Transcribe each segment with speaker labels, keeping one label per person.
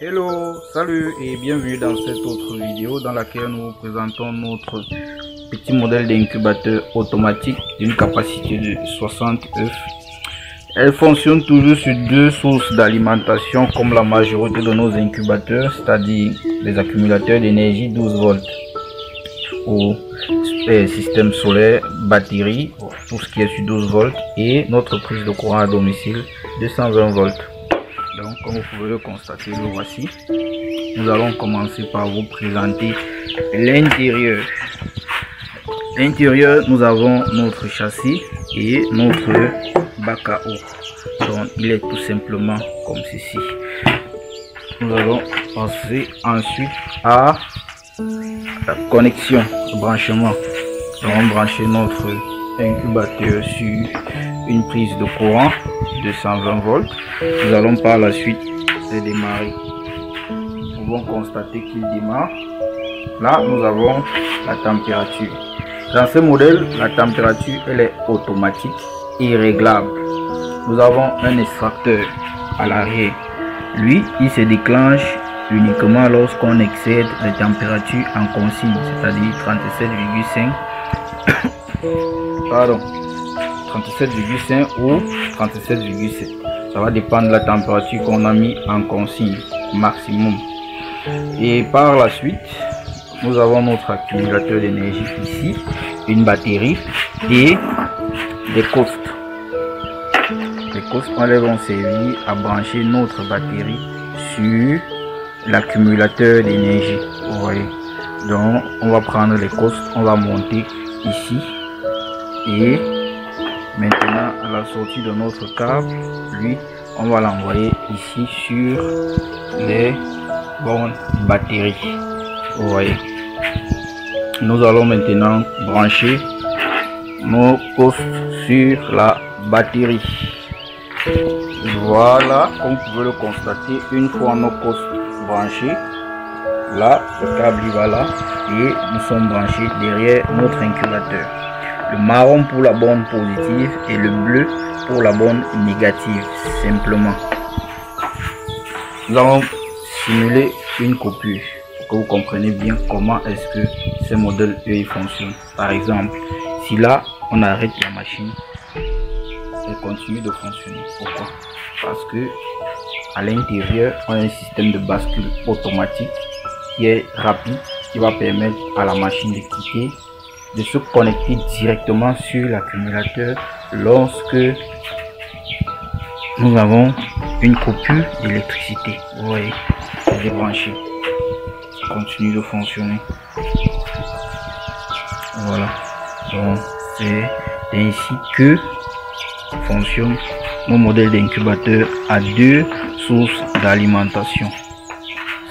Speaker 1: Hello, salut et bienvenue dans cette autre vidéo dans laquelle nous vous présentons notre petit modèle d'incubateur automatique d'une capacité de 60 œufs. Elle fonctionne toujours sur deux sources d'alimentation comme la majorité de nos incubateurs, c'est-à-dire les accumulateurs d'énergie 12 volts au système solaire, batterie, tout ce qui est sur 12 volts et notre prise de courant à domicile 220 volts. Donc comme vous pouvez le constater, le voici. Nous allons commencer par vous présenter l'intérieur. L'intérieur, nous avons notre châssis et notre bac à eau. Donc il est tout simplement comme ceci. Nous allons passer ensuite à la connexion, le branchement. Nous allons brancher notre incubateur sur une prise de courant de 120 volts. Nous allons par la suite le démarrer. Nous pouvons constater qu'il démarre. Là, nous avons la température. Dans ce modèle, la température elle est automatique et réglable. Nous avons un extracteur à l'arrière. Lui, il se déclenche uniquement lorsqu'on excède la température en consigne, c'est-à-dire 37,5 pardon 37,5 ou 37,7. Ça va dépendre de la température qu'on a mis en consigne maximum. Et par la suite, nous avons notre accumulateur d'énergie ici, une batterie et des costes. Les costes vont servir à brancher notre batterie sur l'accumulateur d'énergie. Vous voyez. Donc on va prendre les costes, on va monter ici et maintenant à la sortie de notre câble, lui on va l'envoyer ici sur les bornes batteries. Vous voyez. Nous allons maintenant brancher nos postes sur la batterie. Voilà, comme vous pouvez le constater, une fois nos postes branchés, là le câble il va là et nous sommes branchés derrière notre incubateur. Le marron pour la borne positive et le bleu pour la borne négative, simplement. Nous allons simuler une coupure pour que vous compreniez bien comment est-ce que ces modèles fonctionnent. Par exemple, si là on arrête la machine, elle continue de fonctionner. Pourquoi? Parce que à l'intérieur on a un système de bascule automatique qui est rapide, qui va permettre à la machine de quitter, de se connecter directement sur l'accumulateur lorsque nous avons une coupure d'électricité. Vous voyez, c'est débranché, ça continue de fonctionner. Voilà, donc c'est ainsi que fonctionne mon modèle d'incubateur à deux sources d'alimentation.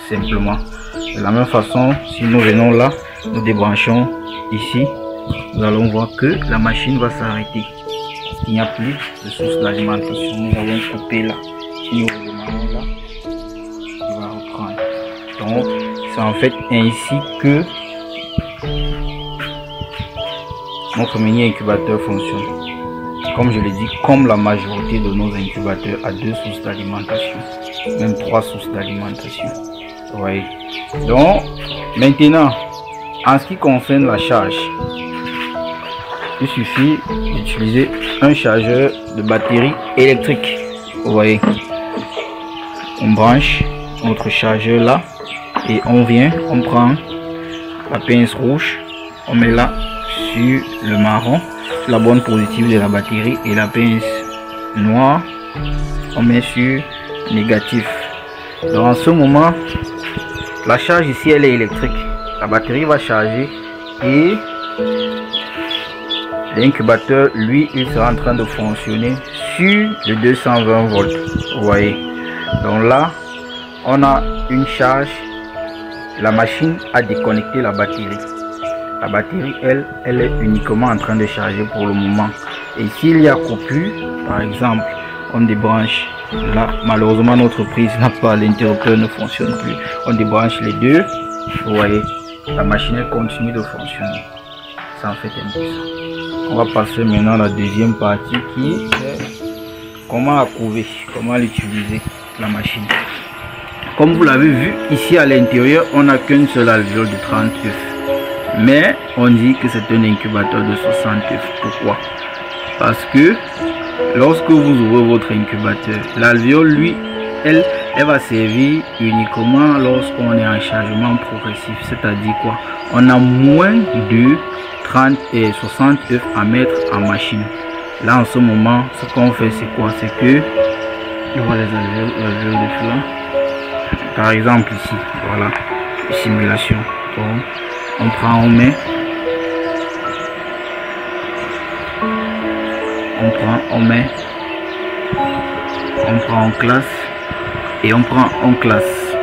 Speaker 1: Simplement de la même façon, si nous venons là, nous débranchons ici, nous allons voir que la machine va s'arrêter. Il n'y a plus de source d'alimentation. Nous allons couper là. Si nous redémarrons là, il va reprendre. Donc c'est en fait ainsi que notre mini incubateur fonctionne. Comme je l'ai dit, comme la majorité de nos incubateurs a deux sources d'alimentation, même trois sources d'alimentation. Vous voyez. Donc maintenant, en ce qui concerne la charge, il suffit d'utiliser un chargeur de batterie électrique. Vous voyez, on branche notre chargeur là et on vient, on prend la pince rouge, on met là sur le marron, sur la borne positive de la batterie, et la pince noire on met sur négatif. Dans ce moment, la charge ici elle est électrique. La batterie va charger et l'incubateur lui il sera en train de fonctionner sur le 220 volts. Vous voyez, donc là on a une charge. La machine a déconnecté la batterie. La batterie elle est uniquement en train de charger pour le moment. Et s'il y a coupure, par exemple, on débranche là, malheureusement notre prise n'a pas, l'interrupteur ne fonctionne plus, on débranche les deux. Vous voyez, la machine elle continue de fonctionner. Ça en fait un peu ça. On va passer maintenant à la deuxième partie qui est comment accouver, comment l'utiliser la machine. Comme vous l'avez vu, ici à l'intérieur, on n'a qu'une seule alvéole de 30 œufs. Mais on dit que c'est un incubateur de 60 œufs. Pourquoi? Parce que lorsque vous ouvrez votre incubateur, l'alvéole, lui, elle va servir uniquement lorsqu'on est en chargement progressif. C'est-à-dire quoi? On a moins de 30 et 60 œufs à mettre en machine. Là, en ce moment, ce qu'on fait, c'est quoi? C'est que, on voit les alvéoles de flanc. Par exemple, ici, voilà, simulation. Donc, on prend, on met. On prend, on met. On prend en classe. Et on prend en classe.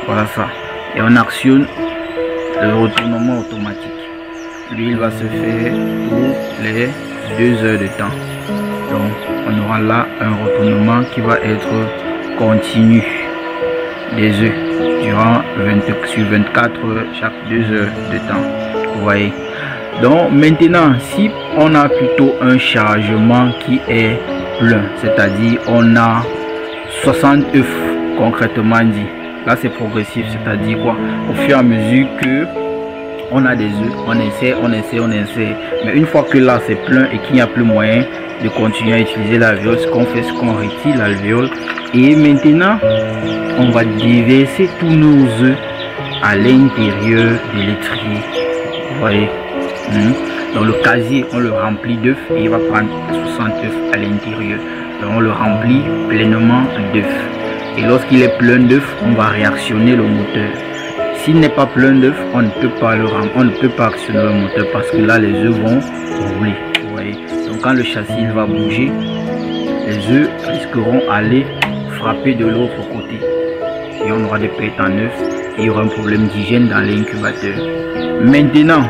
Speaker 1: Voilà ça. Et on actionne le retournement automatique. Lui, il va se faire pour les 2 heures de temps. Donc, on aura là un retournement qui va être continu des œufs durant 24 heures chaque 2 heures de temps. Vous voyez. Donc, maintenant, si on a plutôt un chargement qui est plein, c'est-à-dire on a 60 œufs concrètement dit. Là, c'est progressif, c'est-à-dire quoi? Au fur et à mesure que on a des œufs, on essaie. Mais une fois que là, c'est plein et qu'il n'y a plus moyen de continuer à utiliser l'alvéole, ce qu'on fait, c'est qu'on retire l'alvéole. Et maintenant, on va déverser tous nos œufs à l'intérieur de l'étrier. Vous voyez? Dans le casier, on le remplit d'œufs et il va prendre 60 œufs à l'intérieur. Donc, on le remplit pleinement d'œufs. Et lorsqu'il est plein d'œufs, on va réactionner le moteur. S'il n'est pas plein d'œufs, on ne peut pas actionner le moteur parce que là, les œufs vont rouler. Vous voyez? Donc, quand le châssis va bouger, les œufs risqueront d'aller frapper de l'autre côté. Et on aura des pertes en œufs et il y aura un problème d'hygiène dans l'incubateur. Maintenant,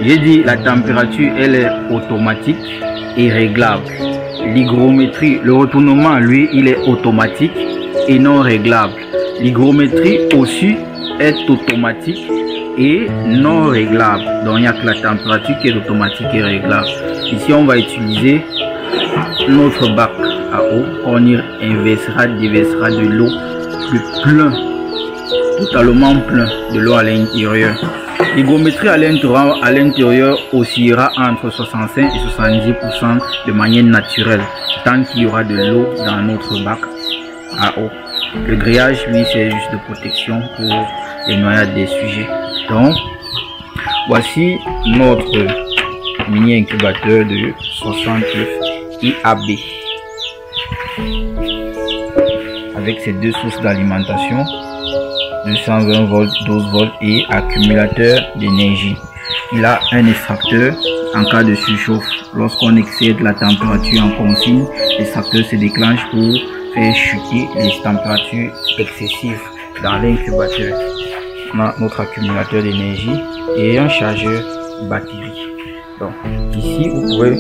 Speaker 1: j'ai dit la température, elle est automatique et réglable. L'hygrométrie, le retournement, lui, il est automatique et non réglable. L'hygrométrie aussi est automatique et non réglable. Donc, il n'y a que la température qui est automatique et réglable. Ici, on va utiliser notre bac à eau. On y déversera de l'eau plein, totalement plein de l'eau à l'intérieur. L'hygrométrie à l'intérieur oscillera entre 65 et 70% de manière naturelle, tant qu'il y aura de l'eau dans notre bac à eau. Le grillage, lui, c'est juste de protection pour les noyades des sujets. Donc, voici notre mini incubateur de 60 œufs IAB avec ses 2 sources d'alimentation, 220 volts, 12 volts et accumulateur d'énergie. Il a un extracteur en cas de surchauffe. Lorsqu'on excède la température en consigne, l'extracteur se déclenche pour faire chuter les températures excessives dans l'incubateur. On a notre accumulateur d'énergie et un chargeur batterie. Donc ici, vous pouvez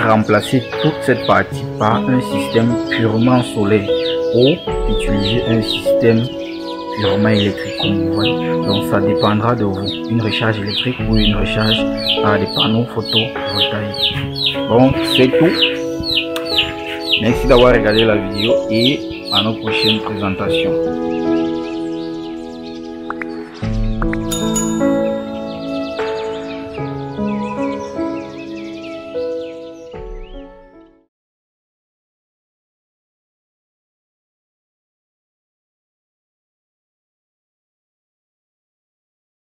Speaker 1: remplacer toute cette partie par un système purement solaire ou utiliser un système purement électrique comme vous voyez. Donc ça dépendra de vous, une recharge électrique ou une recharge par des panneaux photovoltaïques. Bon, c'est tout. Merci d'avoir regardé la vidéo et à nos prochaines présentations.